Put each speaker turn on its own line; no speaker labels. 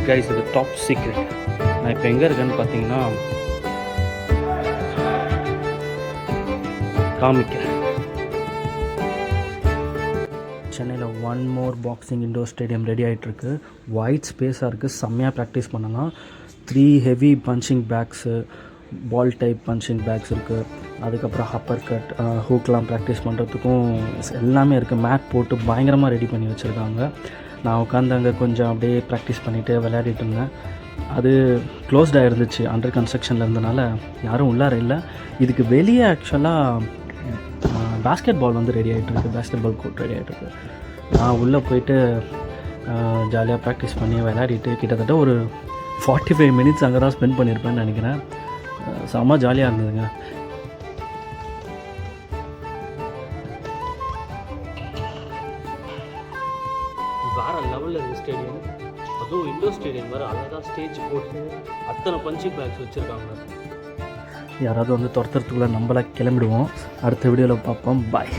Guys, இது top secret. நான் இப்போ எங்கே இருக்கேன்னு பார்த்தீங்கன்னா காமிக்கிறேன். சென்னையில் one more boxing indoor stadium ready ஆகிட்டுருக்கு. ஒயிட் ஸ்பேஸாக இருக்குது. செம்மையாக ப்ராக்டிஸ் பண்ணலாம். 3 heavy punching bags, ball type punching bags இருக்குது. அதுக்கப்புறம் அப்பர் கட், ஹூக்லாம் ப்ராக்டிஸ் பண்ணுறதுக்கும் எல்லாமே இருக்குது. மேட் போட்டு பயங்கரமாக ரெடி பண்ணி வச்சுருக்காங்க. நான் உட்காந்து அங்கே கொஞ்சம் அப்படியே ப்ராக்டிஸ் பண்ணிவிட்டு விளையாடிட்டு இருந்தேன். அது க்ளோஸ்டாக இருந்துச்சு, அண்டர் கன்ஸ்ட்ரக்ஷனில் இருந்தனால யாரும் உள்ளார இல்லை. இதுக்கு வெளியே ஆக்சுவலாக பேஸ்கெட் பால் வந்து ரெடி ஆகிட்டுருக்கு. பேஸ்கெட் பால் கோர்ட் ரெடி ஆகிட்டுருக்கு. நான் உள்ளே போயிட்டு ஜாலியாக ப்ராக்டிஸ் பண்ணி விளையாடிட்டு கிட்டத்தட்ட ஒரு 45 மினிட்ஸ் அங்கே தான் ஸ்பெண்ட் பண்ணியிருப்பேன்னு நினைக்கிறேன். செம்ம ஜாலியாக இருந்ததுங்க. வேறு லெவலில் இருக்குது ஸ்டேடியம். அதுவும் இண்டோர் ஸ்டேடியம் வேறு அழகாக ஸ்டேஜ் போட்டு அத்தனை பஞ்சிங் பேக்ஸ் வச்சுருக்காங்க. யாராவது வந்து துரத்துறதுக்குள்ளே நம்மளாக கிளம்பிடுவோம். அடுத்த வீடியோவில் பார்ப்போம். பாய்.